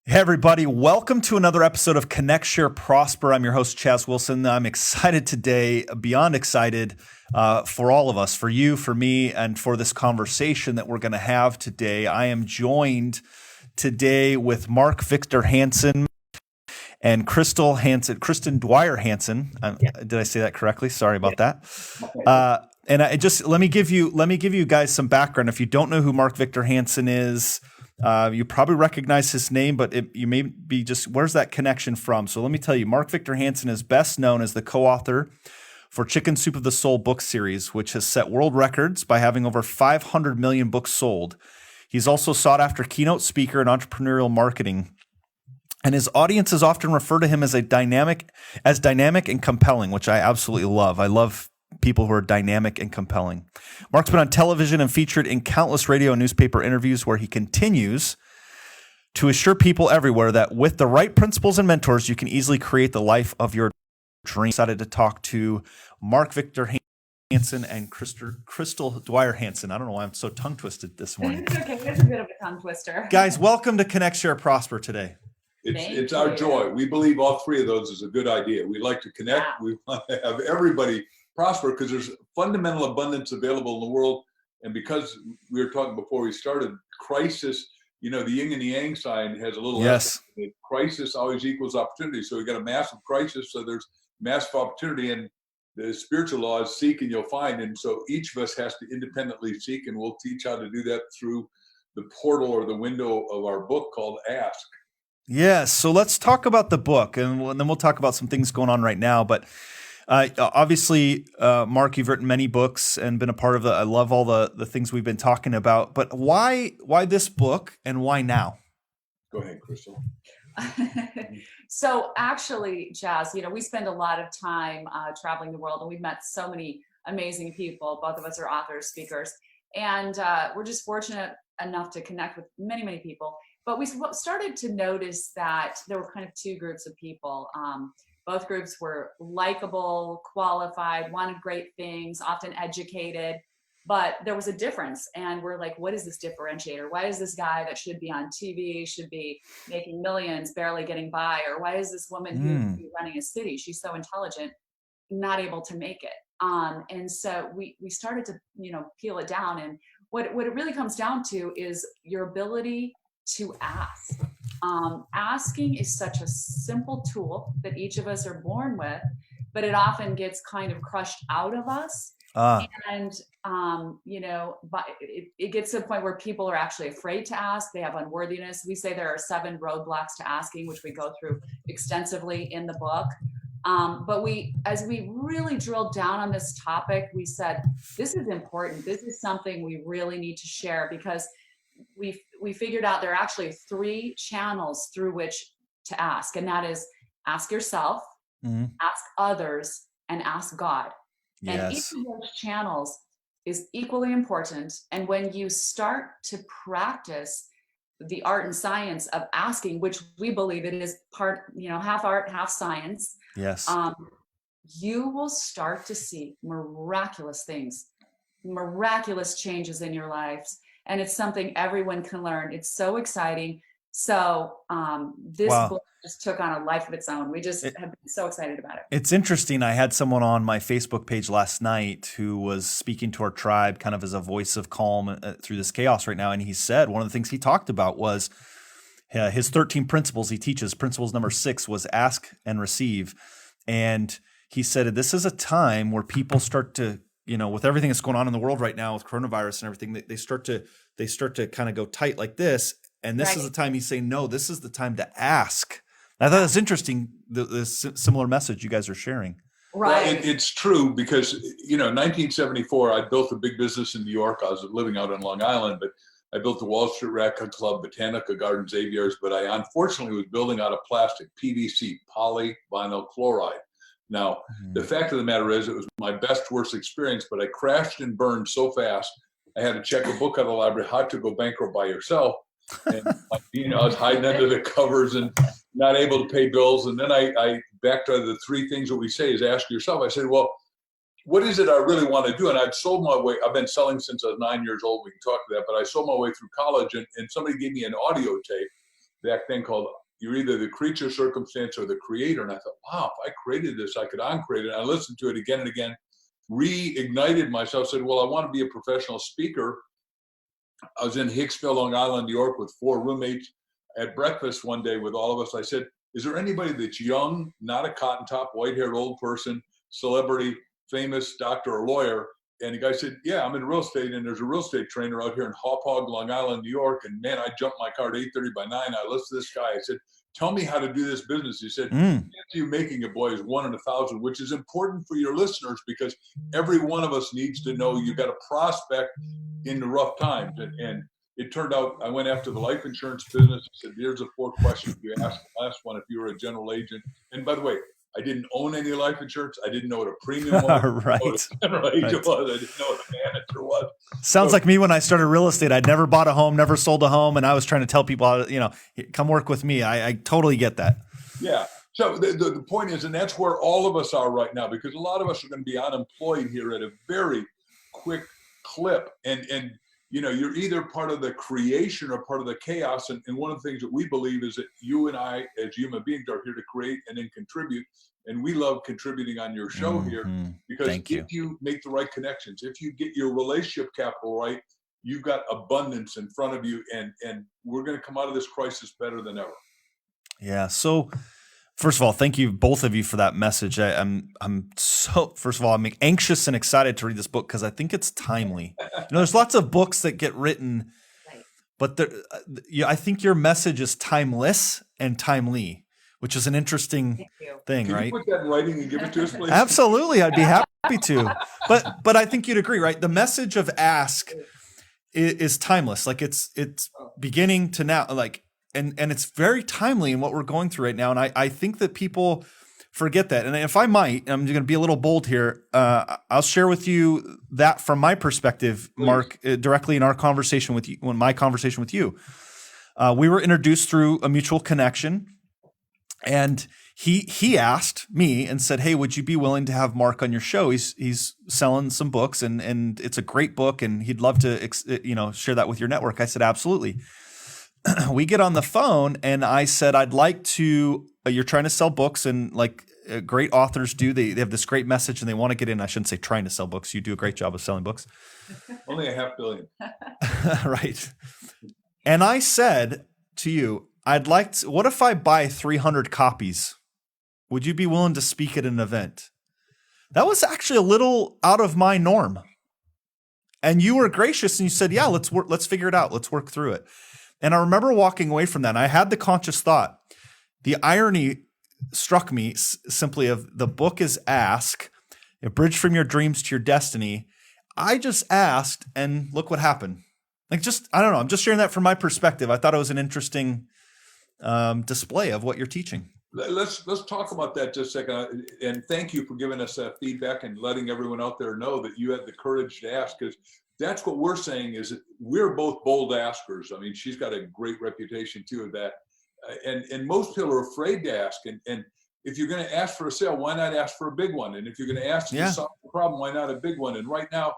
Hey everybody, welcome to another episode of Connect, Share, Prosper. I'm your host, Chaz Wilson. I'm excited today, beyond excited, for all of us, for you, for me, and for this conversation that we're going to have today. I am joined today with Mark Victor Hansen and Kristen Dwyer Hansen. Did I say that correctly? Sorry about that. And let me give you guys some background. If you don't know who Mark Victor Hansen is, you probably recognize his name, but you may be just, where's that connection from? So let me tell you, Mark Victor Hansen is best known as the co-author for Chicken Soup of the Soul book series, which has set world records by having over 500 million books sold. He's also sought after keynote speaker in entrepreneurial marketing. And his audiences often refer to him as dynamic and compelling, which I absolutely love. I love people who are dynamic and compelling. Mark's been on television and featured in countless radio and newspaper interviews where he continues to assure people everywhere that with the right principles and mentors, you can easily create the life of your dreams. Decided to talk to Mark Victor Hansen and Crystal Dwyer Hansen. I don't know why I'm so tongue twisted this morning. It's okay. It's a bit of a tongue twister. Guys, welcome to Connect, Share, Prosper today. It's our joy. We believe all three of those is a good idea. We like to connect. Yeah. We want to have everybody prosper because there's fundamental abundance available in the world. And because we were talking before we started, crisis, the yin and the yang sign has a little yes. Crisis always equals opportunity. So we got a massive crisis. So there's massive opportunity, and the spiritual law is seek and you'll find. And so each of us has to independently seek, and we'll teach how to do that through the portal or the window of our book called Ask. Yes. So let's talk about the book, and then we'll talk about some things going on right now. But obviously, Mark, you've written many books and been a part of I love all the things we've been talking about. But why this book and why now? Go ahead, Crystal. So actually, Chaz, we spend a lot of time traveling the world, and we've met so many amazing people. Both of us are authors, speakers, and we're just fortunate enough to connect with many, many people. But we started to notice that there were kind of two groups of people. Both groups were likable, qualified, wanted great things, often educated, but there was a difference. And we're like, what is this differentiator? Why is this guy that should be on TV, should be making millions, barely getting by? Or why is this woman who be running a city? She's so intelligent, not able to make it. And so we started to, peel it down. And what it really comes down to is your ability to ask. Asking is such a simple tool that each of us are born with, but it often gets kind of crushed out of us. And, but it gets to a point where people are actually afraid to ask. They have unworthiness. We say there are 7 roadblocks to asking, which we go through extensively in the book. But as we really drilled down on this topic, we said, this is important. This is something we really need to share, because we figured out there are actually 3 channels through which to ask, and that is ask yourself, ask others, and ask God. Yes. And each of those channels is equally important. And when you start to practice the art and science of asking, which we believe it is part, half art, half science, yes, you will start to see miraculous things, miraculous changes in your lives. And it's something everyone can learn. It's so exciting. So this book just took on a life of its own. We just have been so excited about it. It's interesting. I had someone on my Facebook page last night who was speaking to our tribe kind of as a voice of calm through this chaos right now. And he said one of the things he talked about was his 13 principles he teaches. Principles number 6 was ask and receive. And he said, this is a time where people start to, with everything that's going on in the world right now with coronavirus and everything, they start to kind of go tight like this. And this is the time he's saying, no, this is the time to ask. I thought that's interesting, the similar message you guys are sharing. Right. Well, it's true because, in 1974, I built a big business in New York. I was living out on Long Island, but I built the Wall Street Racquet Club, Botanica Gardens, aviaries, but I unfortunately was building out of plastic, PVC, polyvinyl chloride. Now, the fact of the matter is it was my best, worst experience, but I crashed and burned so fast, I had to check a book out of the library, How to Go Bankrupt by Yourself. And, I was hiding under the covers and not able to pay bills. And then I back to the 3 things that we say is ask yourself. I said, well, what is it I really want to do? And I'd sold my way. I've been selling since I was 9 years old. We can talk to that. But I sold my way through college, and somebody gave me an audio tape back then called you're either the creature circumstance or the creator. And I thought, wow, if I created this, I could uncreate it. And I listened to it again and again, reignited myself, said, well, I want to be a professional speaker. I was in Hicksville, Long Island, New York with 4 roommates at breakfast one day with all of us. I said, is there anybody that's young, not a cotton top, white-haired old person, celebrity, famous doctor or lawyer? And the guy said, yeah, I'm in real estate, and there's a real estate trainer out here in Hauppauge, Long Island, New York. And man, I jumped my car at 8:30 by 9. I listened to this guy. I said, tell me how to do this business. He said, you making it, boy, is 1 in 1,000, which is important for your listeners because every one of us needs to know you got a prospect in the rough times. And it turned out I went after the life insurance business. I said, here's the 4 questions you asked. The last one, if you were a general agent. And by the way, I didn't own any life insurance. I didn't know what a premium was. Right. What a general agent was. I didn't know what a manager was. Sounds like me when I started real estate. I'd never bought a home, never sold a home, and I was trying to tell people how to, come work with me. I totally get that. Yeah. So the point is, and that's where all of us are right now, because a lot of us are going to be unemployed here at a very quick clip. And you're either part of the creation or part of the chaos. And one of the things that we believe is that you and I, as human beings, are here to create and then contribute. And we love contributing on your show here because if you make the right connections, if you get your relationship capital right, you've got abundance in front of you. And we're going to come out of this crisis better than ever. Yeah. So first of all, thank you, both of you, for that message. I'm anxious and excited to read this book because I think it's timely. There's lots of books that get written, but I think your message is timeless and timely, which is an interesting thing, Can right? you put that in writing and give it to us, please? Absolutely, I'd be happy to. But I think you'd agree, right? The message of ask is timeless. Like it's beginning to now, like. And it's very timely in what we're going through right now. And I think that people forget that. And if I might, I'm going to be a little bold here. I'll share with you that from my perspective, please. Mark, directly in our conversation with you, my conversation with you. We were introduced through a mutual connection. And he asked me and said, hey, would you be willing to have Mark on your show? He's selling some books and it's a great book. And he'd love to, share that with your network. I said, absolutely. We get on the phone and I said, I'd like to, you're trying to sell books and like great authors do, they have this great message and they want to get in. I shouldn't say trying to sell books. You do a great job of selling books. Only $500 million. Right. And I said to you, what if I buy 300 copies? Would you be willing to speak at an event? That was actually a little out of my norm. And you were gracious and you said, yeah, let's figure it out. Let's work through it. And I remember walking away from that. And I had the conscious thought. The irony struck me simply of the book is Ask, a bridge from your dreams to your destiny. I just asked and look what happened. I don't know. I'm just sharing that from my perspective. I thought it was an interesting display of what you're teaching. Let's talk about that just a second. And thank you for giving us that feedback and letting everyone out there know that you had the courage to ask, because that's what we're saying is that we're both bold askers. I mean, she's got a great reputation too of that. And most people are afraid to ask. And if you're going to ask for a sale, why not ask for a big one? And if you're going to ask to solve a problem, why not a big one? And right now,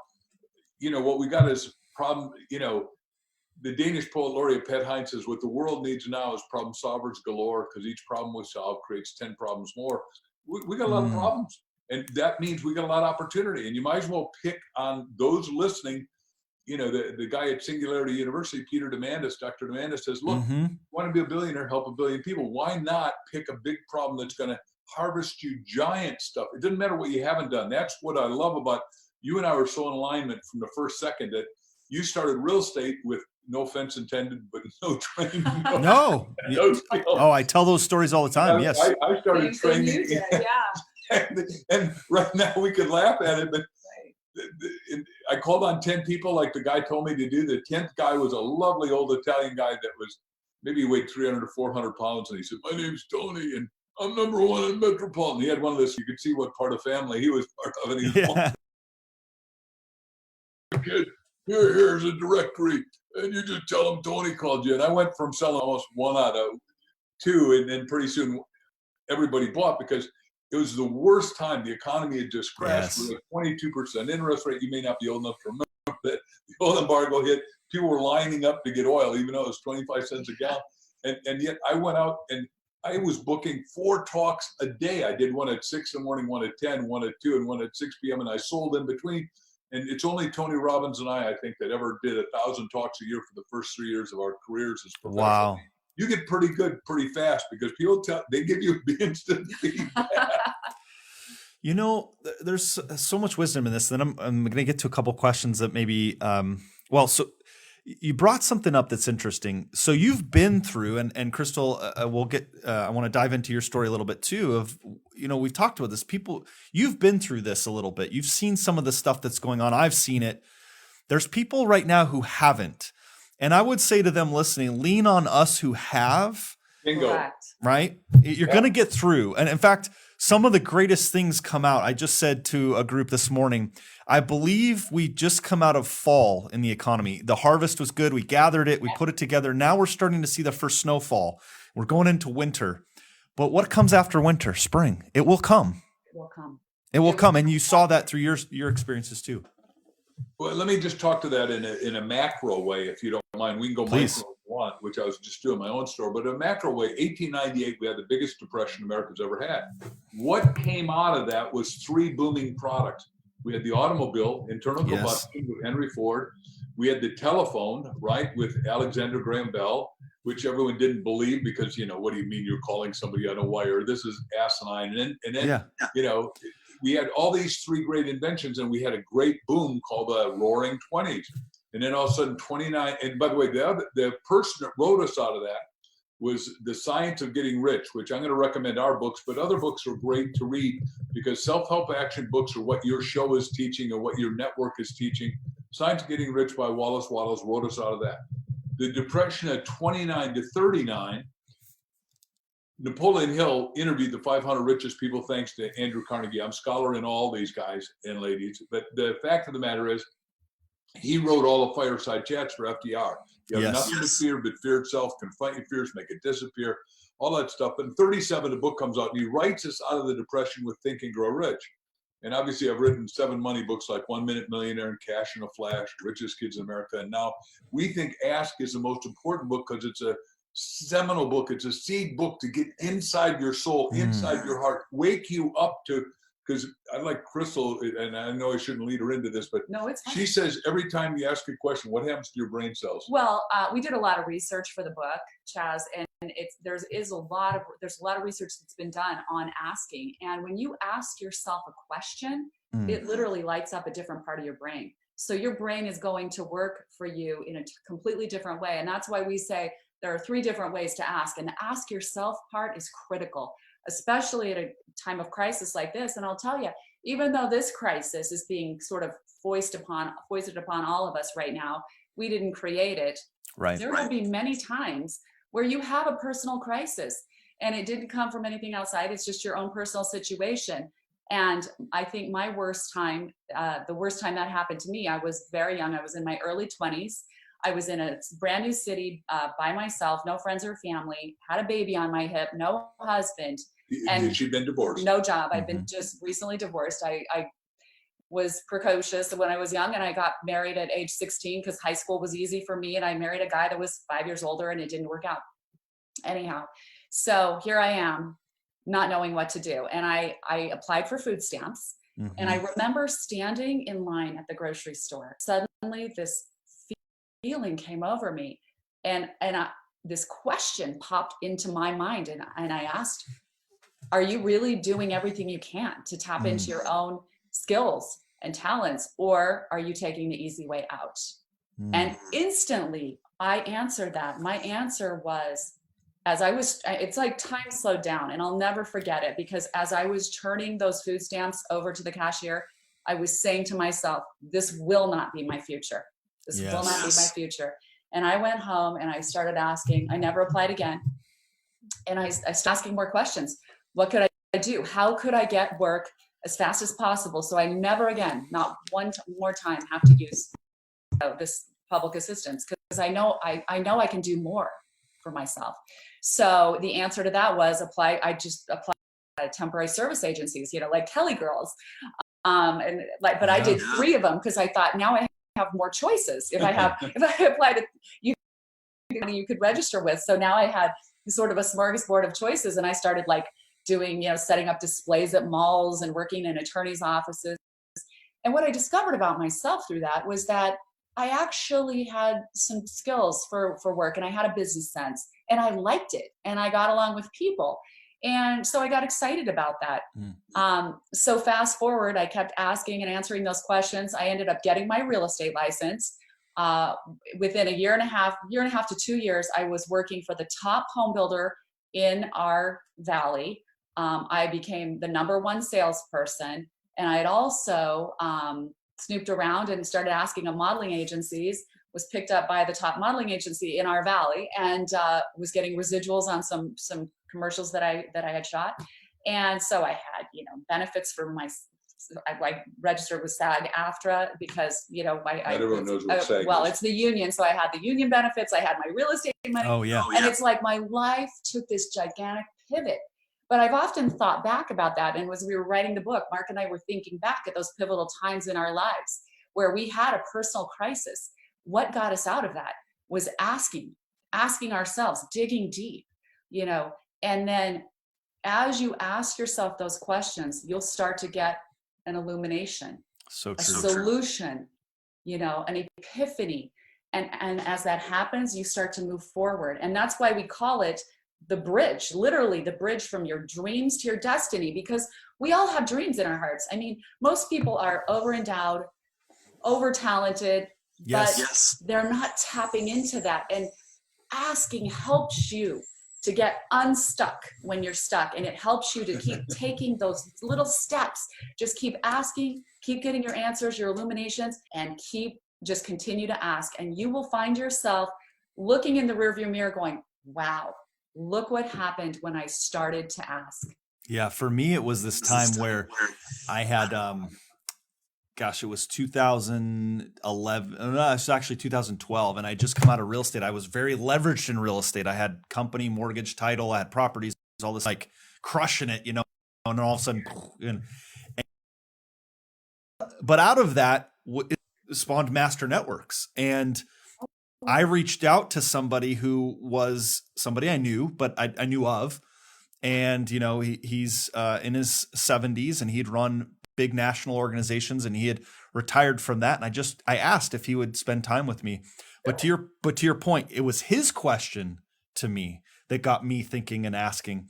what we got is problem, the Danish poet laureate Pat Heinz says, what the world needs now is problem solvers galore, because each problem we solve creates 10 problems more. We got a lot of problems. And that means we got a lot of opportunity. And you might as well pick on those listening. The guy at Singularity University, Dr. Demandis says, look, you want to be a billionaire, help a billion people. Why not pick a big problem that's going to harvest you giant stuff? It doesn't matter what you haven't done. That's what I love about you and I were so in alignment from the first second that you started real estate with, no offense intended, but no training. No. I tell those stories all the time. Yes. I started training. And right now we could laugh at it, but I called on 10 people like the guy told me to do. The 10th guy was a lovely old Italian guy that was maybe weighed 300 or 400 pounds. And he said, my name's Tony and I'm #1 in Metropolitan. He had one of this, you could see what part of family he was part of. And he was kid, here's a directory. And you just tell them Tony called you. And I went from selling almost 1 out of 2. And then pretty soon everybody bought because it was the worst time. The economy had just crashed with a 22% interest rate. You may not be old enough to remember that. The oil embargo hit. People were lining up to get oil, even though it was 25 cents a gallon. And yet I went out and I was booking 4 talks a day. I did one at 6 in the morning, one at 10, one at 2, and one at 6 p.m. And I sold in between. And it's only Tony Robbins and I think, that ever did 1,000 talks a year for the first 3 years of our careers as professionals. Wow. You get pretty good pretty fast because people they give you instant feedback. You know, there's so much wisdom in this. Then I'm going to get to a couple questions that maybe, so you brought something up that's interesting. So you've been through, and Crystal, I want to dive into your story a little bit too of, we've talked about this. You've been through this a little bit. You've seen some of the stuff that's going on. I've seen it. There's people right now who haven't. And I would say to them listening, lean on us who have. Bingo. Correct. Right? You're going to get through. And in fact, some of the greatest things come out. I just said to a group this morning, I believe we just come out of fall in the economy. The harvest was good. We gathered it. We put it together. Now we're starting to see the first snowfall. We're going into winter. But what comes after winter? Spring. It will come. It will come. It will come. And you saw that through your experiences too. Well, let me just talk to that in a macro way, if you don't mind. We can go Please. micro if you want, which I was just doing my own store. But in a macro way, 1898, we had the biggest depression America's ever had. What came out of that was 3 booming products. We had the automobile, internal combustion with Henry Ford. We had the telephone, right, with Alexander Graham Bell, which everyone didn't believe because, what do you mean you're calling somebody on a wire? This is asinine. And then we had all these 3 great inventions, and we had a great boom called the Roaring 20s. And then all of a sudden, 29. And by the way, the person that wrote us out of that was The Science of Getting Rich, which I'm going to recommend our books, but other books are great to read because self-help action books are what your show is teaching or what your network is teaching. Science of Getting Rich by Wallace Wattles wrote us out of that. The Depression at 29 to 39. Napoleon Hill interviewed the 500 richest people thanks to Andrew Carnegie. I'm a scholar in all these guys and ladies, but the fact of the matter is he wrote all the fireside chats for FDR. You have nothing to fear but fear itself, confront your fears, make it disappear, all that stuff. But in 37, the book comes out and he writes us out of the depression with Think and Grow Rich. And obviously I've written 7 money books like 1 Minute Millionaire and Cash in a Flash, Richest Kids in America. And now we think Ask is the most important book because it's a seminal book. It's a seed book to get inside your soul, inside your heart, wake you up to, because I like Crystal, and I know I shouldn't lead her into this, but No, it's fine. she says every time you ask a question, what happens to your brain cells? Well, we did a lot of research for the book, Chaz, and there's a lot of research that's been done on asking. And when you ask yourself a question, it literally lights up a different part of your brain. So your brain is going to work for you in a completely different way. And that's why we say there are 3 different ways to ask. And the ask yourself part is critical, especially at a time of crisis like this. And I'll tell you, even though this crisis is being sort of foisted upon all of us right now, we didn't create it. Right. There will be many times where you have a personal crisis and it didn't come from anything outside. It's just your own personal situation. And I think my worst time, the worst time that happened to me, I was very young. I was in my early 20s. I was in a brand new city by myself, no friends or family, had a baby on my hip, no husband. And she'd been divorced. No job. I've been just recently divorced. I was precocious when I was young, and I got married at age 16 because high school was easy for me. And I married a guy that was 5 years older, and it didn't work out. Anyhow, so here I am, not knowing what to do. And I applied for food stamps. And I remember standing in line at the grocery store. Suddenly this feeling came over me, and this question popped into my mind, and I asked, are you really doing everything you can to tap into your own skills and talents, or are you taking the easy way out? And instantly I answered that. My answer was, it's like time slowed down, and I'll never forget it, because as I was turning those food stamps over to the cashier, I was saying to myself, this will not be my future. This will not be my future. And I went home and I started asking. I never applied again. And I started asking more questions. What could I do? How could I get work as fast as possible so I never again, not one more time, have to use this public assistance? Because I know I can do more for myself. So the answer to that was apply. I just applied to temporary service agencies, like Kelly Girls. But I did 3 of them because I thought now I have more choices. If I apply to you could register with. So now I had sort of a smorgasbord of choices, and I started like doing, setting up displays at malls and working in attorneys' offices. And what I discovered about myself through that was that I actually had some skills for work, and I had a business sense, and I liked it, and I got along with people. And so I got excited about that. So fast forward, I kept asking and answering those questions. I ended up getting my real estate license. Within a year and a half to 2 years, I was working for the top home builder in our valley. I became the #1 salesperson. And I had also snooped around and started asking of modeling agencies, was picked up by the top modeling agency in our valley, and was getting residuals on some commercials that I had shot. And so I had, benefits for I registered with SAG-AFTRA because, everyone knows what SAG well, is. it's the union. So I had the union benefits, I had my real estate money. Oh, yeah. And it's like my life took this gigantic pivot. But I've often thought back about that. And as we were writing the book, Mark and I were thinking back at those pivotal times in our lives where we had a personal crisis. What got us out of that was asking ourselves, digging deep, and then as you ask yourself those questions, you'll start to get an illumination, So a true. solution, an epiphany. And as that happens, you start to move forward. And that's why we call it the bridge, literally the bridge from your dreams to your destiny, because we all have dreams in our hearts. I mean, most people are over-endowed, over-talented, but they're not tapping into that. And asking helps you to get unstuck when you're stuck. And it helps you to keep taking those little steps. Just keep asking, keep getting your answers, your illuminations, and just continue to ask. And you will find yourself looking in the rearview mirror going, wow, look what happened when I started to ask. Yeah, for me, it was this time where I had, it was 2011. No, it's actually 2012, and I just come out of real estate. I was very leveraged in real estate. I had company, mortgage, title, I had properties, all this, like crushing it, and then all of a sudden, but out of that, it spawned Master Networks, and I reached out to somebody who was somebody I knew, but I knew of. And, he's in his 70s, and he'd run big national organizations, and he had retired from that. And I asked if he would spend time with me. But to your point, it was his question to me that got me thinking and asking.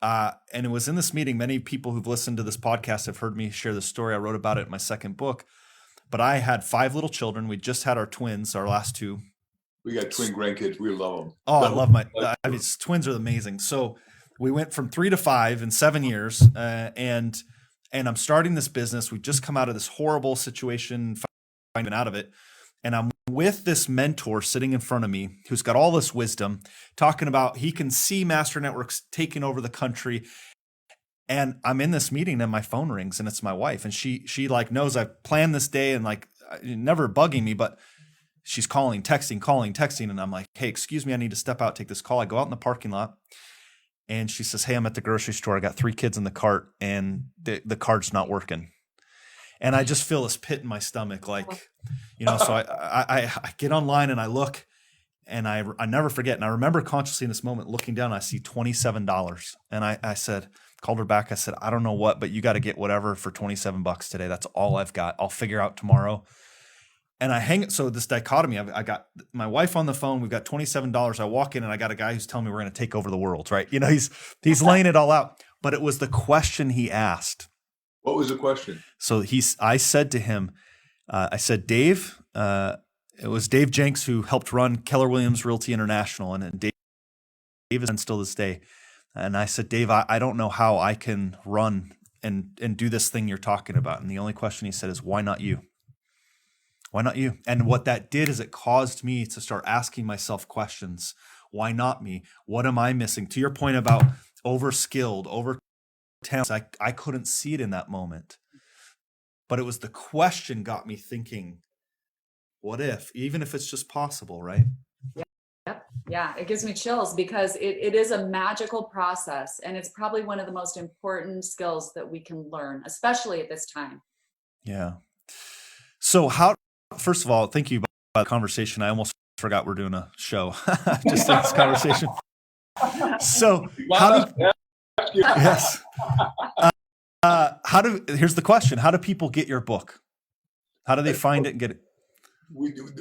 And it was in this meeting. Many people who've listened to this podcast have heard me share this story. I wrote about it in my second book. But I had 5 little children. We just had our twins, our last 2. We got twin grandkids. We love them. Oh, I love twins are amazing. So we went from 3 to 5 in 7 years, and I'm starting this business. We've just come out of this horrible situation, finding out of it, and I'm with this mentor sitting in front of me who's got all this wisdom, talking about he can see Master Networks taking over the country. And I'm in this meeting, and my phone rings, and it's my wife, and she like knows I've planned this day, and like never bugging me, but she's calling, texting, and I'm like, hey, excuse me, I need to step out, take this call. I go out in the parking lot. And she says, hey, I'm at the grocery store. I got 3 kids in the cart, and the cart's not working. And I just feel this pit in my stomach, so I get online and I look, and I never forget. And I remember consciously in this moment looking down, and I see $27. And I said, called her back. I said, I don't know what, but you got to get whatever for $27 today. That's all I've got. I'll figure out tomorrow. And I hang it. So this dichotomy, I got my wife on the phone. We've got $27. I walk in, and I got a guy who's telling me we're going to take over the world, right? He's laying it all out. But it was the question he asked. What was the question? So I said to him, I said, Dave, it was Dave Jenks who helped run Keller Williams Realty International. And Dave is still this day. And I said, Dave, I don't know how I can run and do this thing you're talking about. And the only question he said is, why not you? Why not you? And what that did is it caused me to start asking myself questions. Why not me? What am I missing? To your point about over-skilled, over-talented, I couldn't see it in that moment. But it was the question got me thinking, what if? Even if it's just possible, right? Yeah, it gives me chills because it is a magical process, and it's probably one of the most important skills that we can learn, especially at this time. Yeah. So first of all, thank you about the conversation. I almost forgot we're doing a show just in this conversation. So yes. Here's the question. How do people get your book? How do they find it and get it?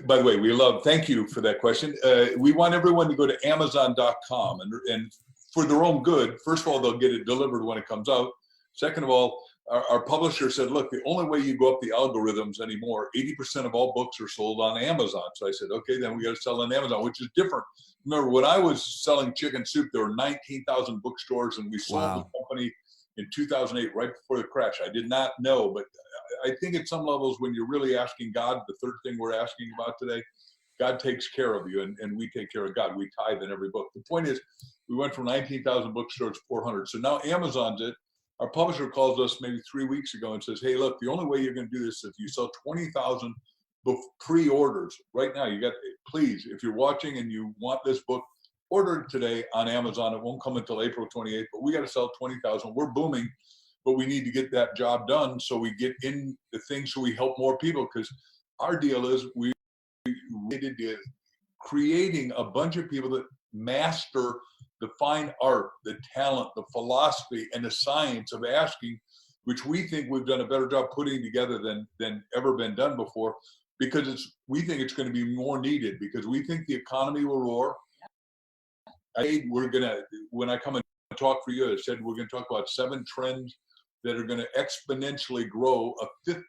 By the way, thank you for that question. We want everyone to go to Amazon.com and for their own good. First of all, they'll get it delivered when it comes out. Second of all, our publisher said, look, the only way you go up the algorithms anymore, 80% of all books are sold on Amazon. So I said, okay, then we got to sell on Amazon, which is different. Remember, when I was selling chicken soup, there were 19,000 bookstores, and we sold the company in 2008, right before the crash. I did not know, but I think at some levels, when you're really asking God, the third thing we're asking about today, God takes care of you, and we take care of God. We tithe in every book. The point is, we went from 19,000 bookstores to 400. So now Amazon's it. Our publisher calls us maybe 3 weeks ago and says, hey, look, the only way you're going to do this is if you sell 20,000 pre-orders right now. Please, if you're watching and you want this book, order it today on Amazon. It won't come until April 28th, but we got to sell 20,000. We're booming, but we need to get that job done so we get in the thing so we help more people, because our deal is we related to creating a bunch of people that master the fine art, the talent, the philosophy, and the science of asking, which we think we've done a better job putting together than ever been done before, because we think it's going to be more needed, because we think the economy will roar. When I come and talk for you, I said we're going to talk about 7 trends that are going to exponentially grow a $50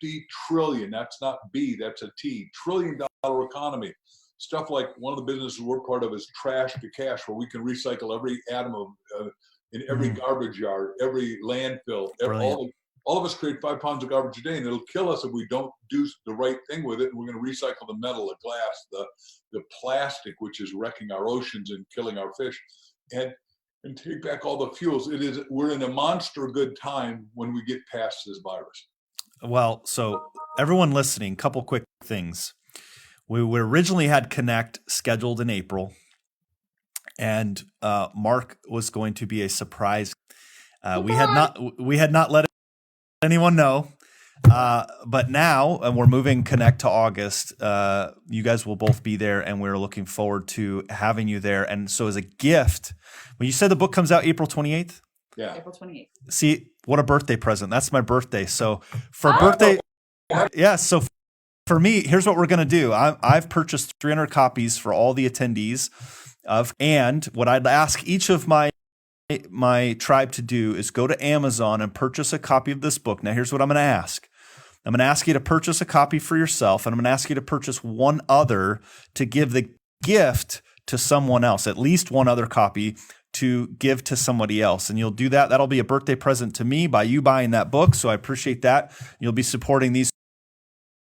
trillion, that's not B, that's a T, $1 trillion economy. Stuff like one of the businesses we're part of is trash to cash, where we can recycle every atom in every garbage yard, every landfill. All of us create 5 pounds of garbage a day, and it'll kill us if we don't do the right thing with it. And we're going to recycle the metal, the glass, the plastic, which is wrecking our oceans and killing our fish, and take back all the fuels. We're in a monster good time when we get past this virus. Well, so everyone listening, couple quick things. We originally had Connect scheduled in April, and Mark was going to be a surprise. We had not let anyone know, but now, and we're moving Connect to August. You guys will both be there, and we're looking forward to having you there. And so, as a gift, when you said the book comes out April 28th, yeah, April 28th. See, what a birthday present! That's my birthday. So for birthday, yeah. So for me, here's what we're going to do. I've purchased 300 copies for all the attendees and what I'd ask each of my tribe to do is go to Amazon and purchase a copy of this book. Now, here's what I'm going to ask. I'm going to ask you to purchase a copy for yourself, and I'm going to ask you to purchase one other to give the gift to someone else, at least one other copy to give to somebody else. And you'll do that. That'll be a birthday present to me by you buying that book. So I appreciate that. You'll be supporting these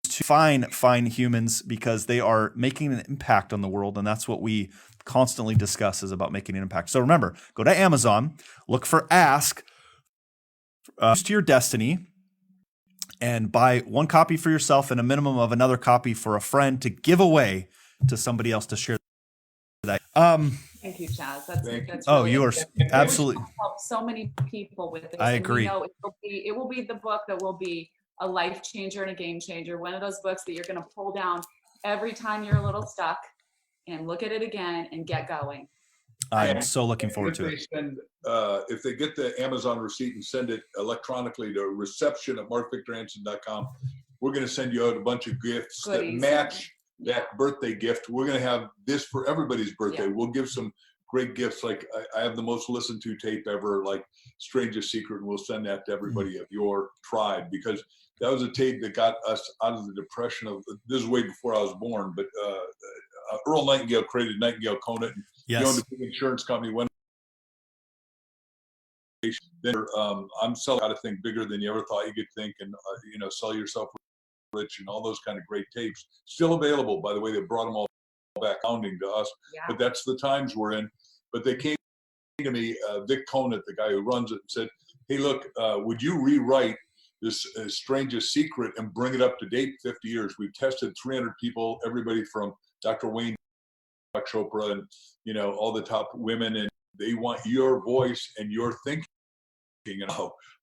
two fine humans, because they are making an impact on the world. And that's what we constantly discuss, is about making an impact. So remember, go to Amazon, look for Ask to Your Destiny, and buy one copy for yourself and a minimum of another copy for a friend to give away to somebody else to share that. Thank you, Chaz. That's really, you are absolutely help so many people with this. I agree. And we know it will be the book that will be a life changer and a game changer. One of those books that you're going to pull down every time you're a little stuck and look at it again and get going. I'm so looking forward to it. If they get the Amazon receipt and send it electronically to reception@markvictorhansen.com, we're going to send you out a bunch of gifts that match that birthday gift. We're going to have this for everybody's birthday. Yeah. We'll give some great gifts. Like I have the most listened to tape ever, like Strangest Secret, and we'll send that to everybody of your tribe, because that was a tape that got us out of the depression of, this is way before I was born, but Earl Nightingale created Nightingale Conant. He owned a big insurance company. I'm selling how to think bigger than you ever thought you could think, and sell yourself rich, and all those kind of great tapes. Still available, by the way. They brought them all back sounding to us, but that's the times we're in. But they came to me, Vic Conant, the guy who runs it, and said, hey, look, would you rewrite this Strangest Secret and bring it up to date 50 years? We've tested 300 people, everybody from Dr. Wayne, Chopra, and all the top women, and they want your voice and your thinking.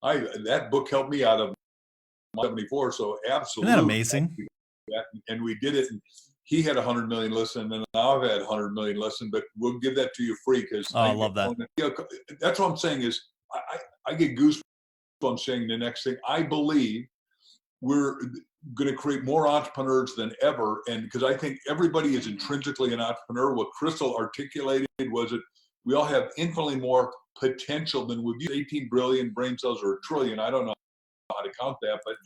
That book helped me out of 74, so absolutely. Isn't that amazing? And we did it. And he had 100 million listen, and now I've had 100 million listen, but we'll give that to you free because Oh, I love that. That's what I'm saying is I get goosebumps saying the next thing. I believe we're going to create more entrepreneurs than ever. And because I think everybody is intrinsically an entrepreneur. What Crystal articulated was that we all have infinitely more potential than we've used. 18 billion brain cells or a trillion. I don't know how to count that, but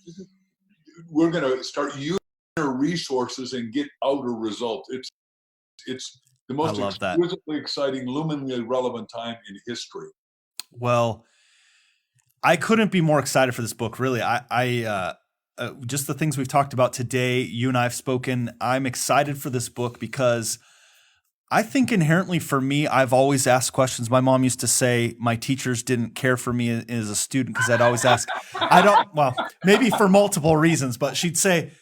we're going to start using our resources and get outer results. It's the most exquisitely exciting, luminally relevant time in history. Well, I couldn't be more excited for this book. Really, just the things we've talked about today, you and I have spoken. I'm excited for this book because I think inherently for me, I've always asked questions. My mom used to say my teachers didn't care for me as a student because I'd always ask. Well, maybe for multiple reasons, but she'd say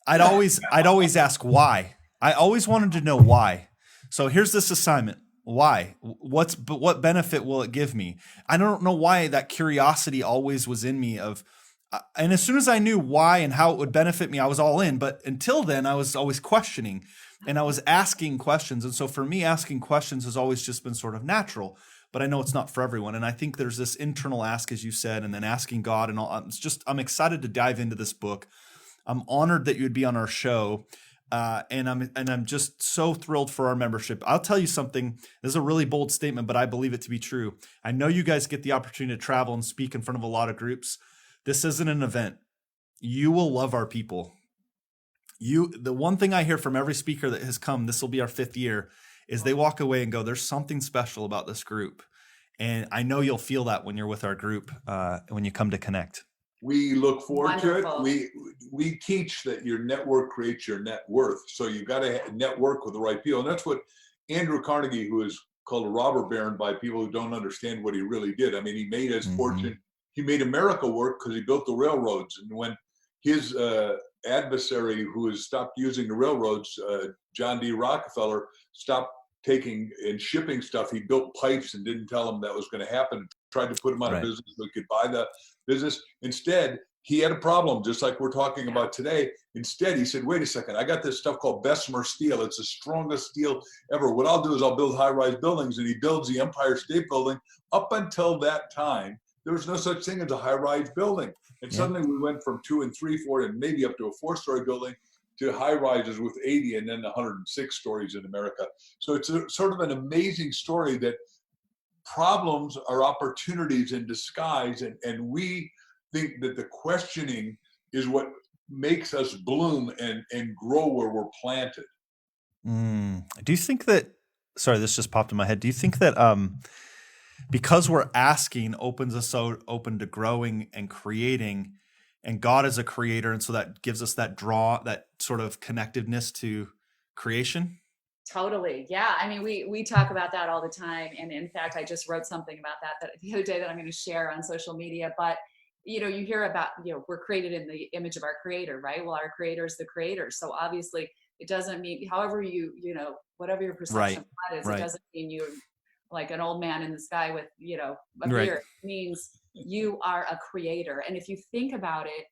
I'd always ask why. I always wanted to know why. So here's this assignment. Why? What benefit will it give me? I don't know why that curiosity always was in me and as soon as I knew why and how it would benefit me, I was all in. But until then, I was always questioning and I was asking questions. And so for me, asking questions has always just been sort of natural, but I know it's not for everyone. And I think there's this internal ask, as you said, and then asking God and all. I'm excited to dive into this book. I'm honored that you'd be on our show. And I'm just so thrilled for our membership. I'll tell you something. This is a really bold statement, but I believe it to be true. I know you guys get the opportunity to travel and speak in front of a lot of groups. This isn't an event. You will love our people. The one thing I hear from every speaker that has come, this will be our 5th year, is they walk away and go, there's something special about this group. And I know you'll feel that when you're with our group, when you come to connect. We look forward to it. We teach that your network creates your net worth. So you got to network with the right people. And that's what Andrew Carnegie, who is called a robber baron by people who don't understand what he really did. I mean, he made his fortune. He made America work because he built the railroads. And when his adversary, who has stopped using the railroads, John D. Rockefeller, stopped taking and shipping stuff, he built pipes and didn't tell him that was going to happen. Tried to put him out of business so he could buy the business. Instead, he had a problem, just like we're talking about today. Instead, he said, wait a second, I got this stuff called Bessemer steel. It's the strongest steel ever. What I'll do is I'll build high-rise buildings. And he builds the Empire State Building. Up until that time, there was no such thing as a high-rise building. And suddenly we went from 2 and 3, 4, and maybe up to a 4-story building to high rises with 80 and then 106 stories in America. So it's sort of an amazing story that problems are opportunities in disguise. And we think that the questioning is what makes us bloom and grow where we're planted. Do you think that, sorry, this just popped in my head. Do you think that because we're asking opens us so open to growing and creating, and God is a creator, and so that gives us that sort of connectiveness to creation? Totally. Yeah. I mean, we talk about that all the time. And in fact, I just wrote something about that the other day that I'm going to share on social media. But, you hear about, we're created in the image of our creator, right? Well, our creator is the creator. So obviously it doesn't mean, however whatever your perception of God is, it doesn't mean you're like an old man in the sky with, a beard. It means you are a creator. And if you think about it,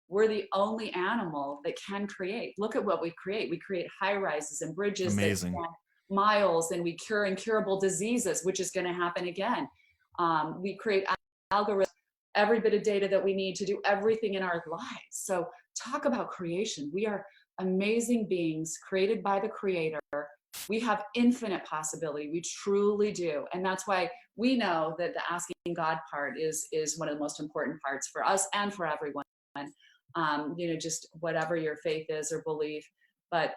we're the only animal that can create. Look at what we create. We create high rises and bridges. Amazing. That span miles, and we cure incurable diseases, which is going to happen again. We create algorithms, every bit of data that we need to do everything in our lives. So talk about creation. We are amazing beings created by the creator. We have infinite possibility. We truly do. And that's why we know that the asking God part is one of the most important parts for us and for everyone. Just whatever your faith is or belief, but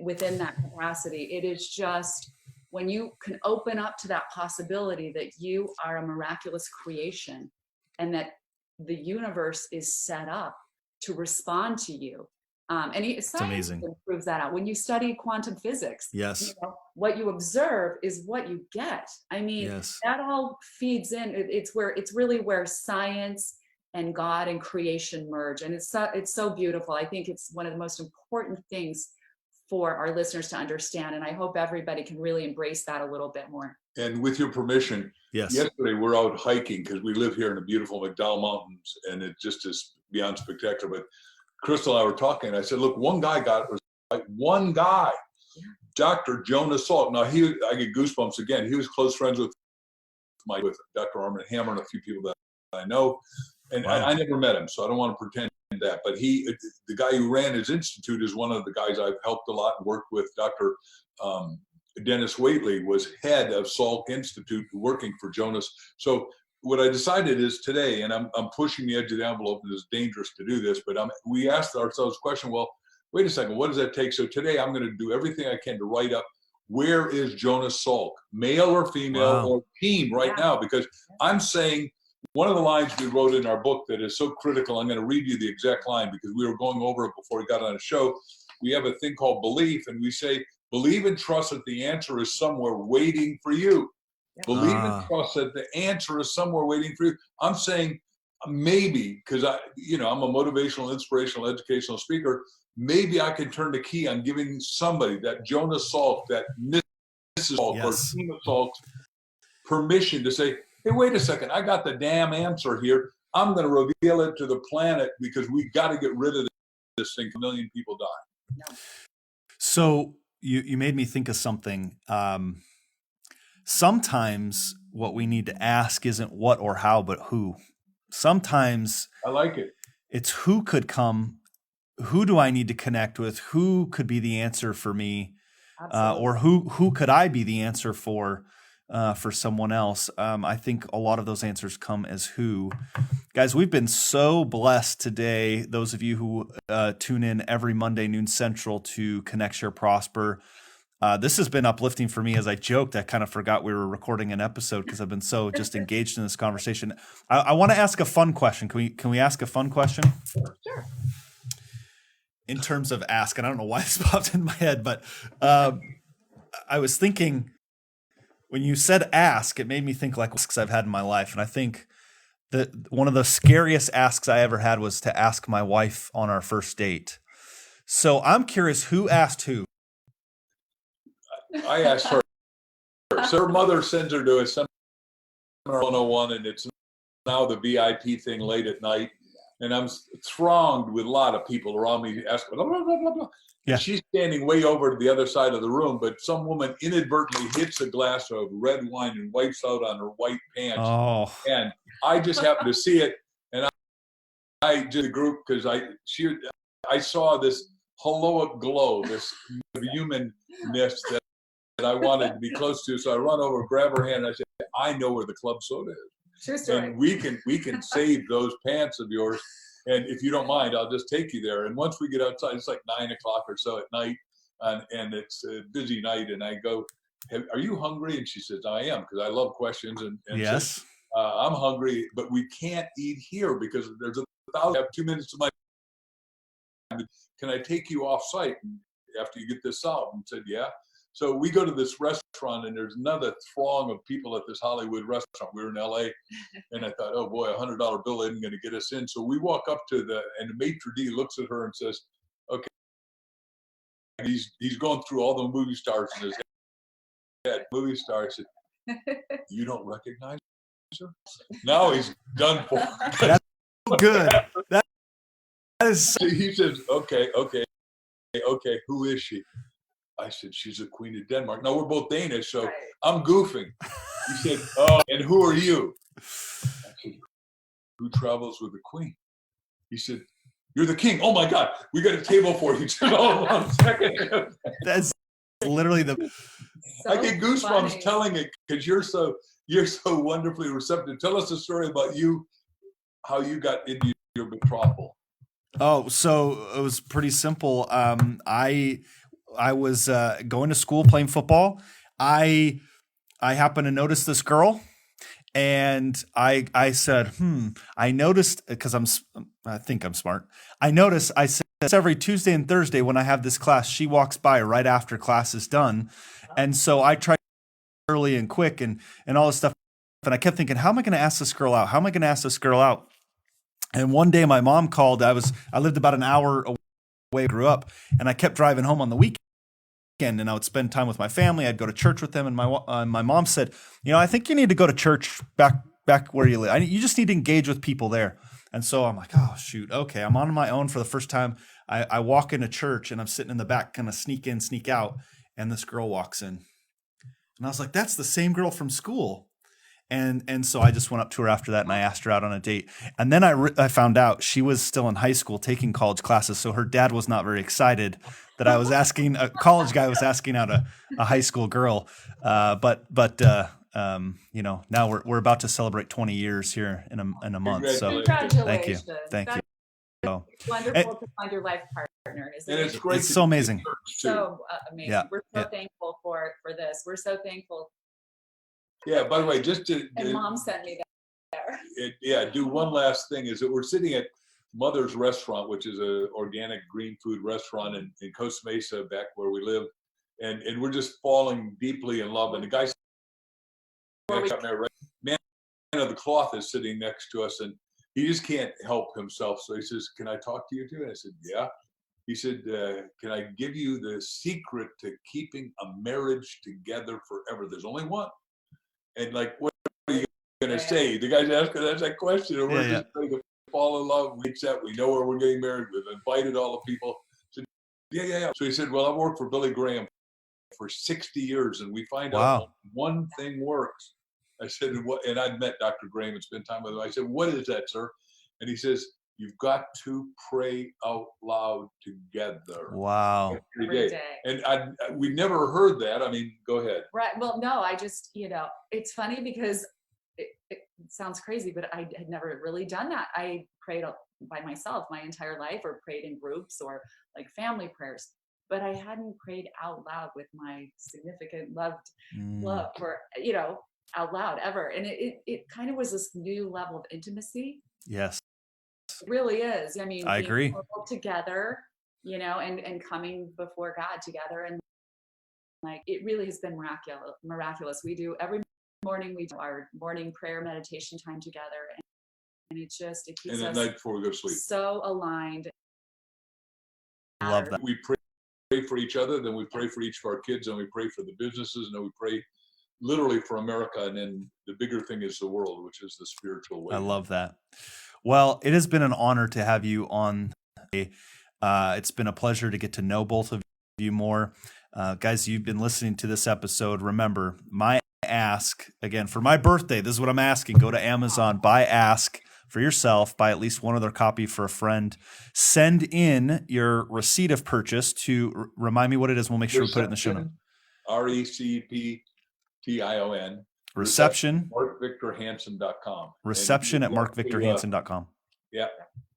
within that capacity, it is just when you can open up to that possibility that you are a miraculous creation and that the universe is set up to respond to you. Science amazing. Proves that out. When you study quantum physics, yes, what you observe is what you get. I mean, that all feeds in. It's really where science and God and creation merge. And it's so beautiful. I think it's one of the most important things for our listeners to understand. And I hope everybody can really embrace that a little bit more. And with your permission, yesterday we're out hiking because we live here in the beautiful McDowell Mountains, and it just is beyond spectacular. But Crystal and I were talking, and I said, look, one guy got one guy, Dr. Jonas Salk. Now, I get goosebumps again. He was close friends with Dr. Armand Hammer and a few people that I know. And Wow. I never met him, so I don't want to pretend that. But the guy who ran his institute is one of the guys I've helped a lot and worked with. Dr. Dennis Waitley was head of Salk Institute working for Jonas. So what I decided is today, and I'm pushing the edge of the envelope, and it's dangerous to do this, but we asked ourselves the question, well, wait a second, what does that take? So today I'm going to do everything I can to write up, where is Jonas Salk, male or female or team right now? Because I'm saying, one of the lines we wrote in our book that is so critical, I'm going to read you the exact line because we were going over it before we got on the show. We have a thing called belief, and we say, believe and trust that the answer is somewhere waiting for you. Believe and trust that the answer is somewhere waiting for you. I'm saying maybe, because I'm a motivational, inspirational, educational speaker, maybe I can turn the key on giving somebody, that Jonas Salk, that Mrs. Salk, or Tina Salk, permission to say, hey, wait a second, I got the damn answer here. I'm going to reveal it to the planet because we got to get rid of this thing. 1 million people die. No. So you made me think of something. Sometimes what we need to ask isn't what or how, but who. Sometimes I like it. It's who could come. Who do I need to connect with? Who could be the answer for me? Or who could I be the answer for someone else? I think a lot of those answers come as who. Guys, we've been so blessed today. Those of you who tune in every Monday, noon Central, to Connect, Share, Prosper. This has been uplifting for me. As I joked, I kind of forgot we were recording an episode because I've been so just engaged in this conversation. I want to ask a fun question. Can we ask a fun question? Sure. In terms of ask, and I don't know why this popped in my head, but I was thinking when you said ask, it made me think like asks I've had in my life. And I think that one of the scariest asks I ever had was to ask my wife on our first date. So I'm curious, who asked who? I asked her. So her mother sends her to a seminar 101, and it's now the VIP thing late at night. And I'm thronged with a lot of people around me asking, blah, blah, blah, blah, blah. Yeah. She's standing way over to the other side of the room, but some woman inadvertently hits a glass of red wine and wipes out on her white pants. Oh. And I just happened to see it, and I did the group because I saw this heroic glow, this humanness that I wanted to be close to. So I run over, grab her hand, and I said, I know where the club soda is. True story. And we can save those pants of yours. And if you don't mind, I'll just take you there. And once we get outside, it's like 9 o'clock or so at night, and it's a busy night. And I go, are you hungry? And she says, I am, because I love questions. And yes, says, I'm hungry, but we can't eat here because there's I have 2 minutes of my time. Can I take you off site after you get this solved? And said, yeah. So we go to this restaurant, and there's another throng of people at this Hollywood restaurant. We were in LA, and I thought, oh boy, $100 bill isn't going to get us in. So we walk up to and the maitre d' looks at her and says, okay, he's going through all the movie stars in his head. Movie stars. You don't recognize her? Now he's done for. That's good. That is. He says, okay, who is she? I said, she's a queen of Denmark. Now, we're both Danish, so I'm goofing. He said, oh, and who are you? I said, who travels with the queen? He said, you're the king. Oh, my God, we got a table for you. Hold on a second. That's literally I get goosebumps telling it because you're so wonderfully receptive. Tell us a story about you, how you got into your betrothal. Oh, so it was pretty simple. I was going to school playing football. I happened to notice this girl, and I said, I noticed, because I think I'm smart. I said, every Tuesday and Thursday when I have this class, she walks by right after class is done. And so I tried early and quick and all this stuff. And I kept thinking, how am I going to ask this girl out? How am I going to ask this girl out? And one day my mom called. I lived about an hour away, grew up, and I kept driving home on the weekend, and I would spend time with my family. I'd go to church with them, and my mom said, I think you need to go to church back where you live. You just need to engage with people there. And so I'm like, oh shoot, okay, I'm on my own for the first time. I walk into church and I'm sitting in the back, kind of sneak in, sneak out, and this girl walks in. And I was like, that's the same girl from school. And so I just went up to her after that and I asked her out on a date. And then I found out she was still in high school taking college classes. So her dad was not very excited that I was asking, a college guy was asking out a high school girl. But you know, now we're about to celebrate 20 years here in a month. So Congratulations. Thank you. So, It's wonderful to find your life partner. Isn't And it? it's great. It's so amazing. So amazing. Yeah. We're so thankful for this. We're so thankful. Yeah, by the way, just to And Mom sent me there. do one last thing is that we're sitting at Mother's Restaurant, which is an organic green food restaurant in Costa Mesa, back where we live, and we're just falling deeply in love. And the guy man of the cloth is sitting next to us, and he just can't help himself. So he says, "Can I talk to you too?" And I said, "Yeah." He said, "Can I give you the secret to keeping a marriage together forever? There's only one." And like, what are you going to say? The guy's asking us that question, and we're just trying to fall in love. We accept. We know where we're getting married. We've invited all the people. I said, yeah. So he said, "Well, I've worked for Billy Graham for 60 years, and we find out one thing works." I said, "What?" And I'd met Dr. Graham and spent time with him. I said, "What is that, sir?" And he says, "You've got to pray out loud together." Wow. Every day. And we never heard that. I mean, go ahead. Right. Well, no, I just, it's funny because it sounds crazy, but I had never really done that. I prayed by myself my entire life, or prayed in groups or like family prayers, but I hadn't prayed out loud with my significant love for, out loud ever. And it kind of was this new level of intimacy. Yes. It really is. I mean, I agree. Together, and coming before God together, and like it really has been miraculous. We do every morning. We do our morning prayer meditation time together, and it keeps and us at night before we go to sleep, so aligned. Love that. We pray for each other, then we pray for each of our kids, and we pray for the businesses, and then we pray literally for America, and then the bigger thing is the world, which is the spiritual way. I love that. Well, it has been an honor to have you on. It's been a pleasure to get to know both of you more. Guys, you've been listening to this episode. Remember, my ask, again, for my birthday, this is what I'm asking. Go to Amazon, buy Ask for yourself, buy at least one other copy for a friend. Send in your receipt of purchase to remind me what it is. We'll make sure we put it in the show notes. RECPTION. Reception. MarkVictorHansen.com. Reception at MarkVictorHansen.com. Yeah.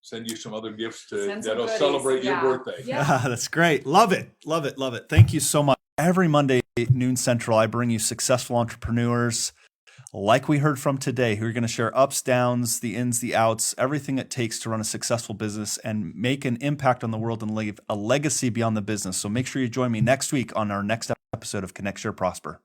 Send you some other gifts that'll goodies. celebrate your birthday. Yeah. That's great. Love it. Love it. Love it. Thank you so much. Every Monday, noon Central, I bring you successful entrepreneurs like we heard from today, who are going to share ups, downs, the ins, the outs, everything it takes to run a successful business and make an impact on the world and leave a legacy beyond the business. So make sure you join me next week on our next episode of Connect, Share, Prosper.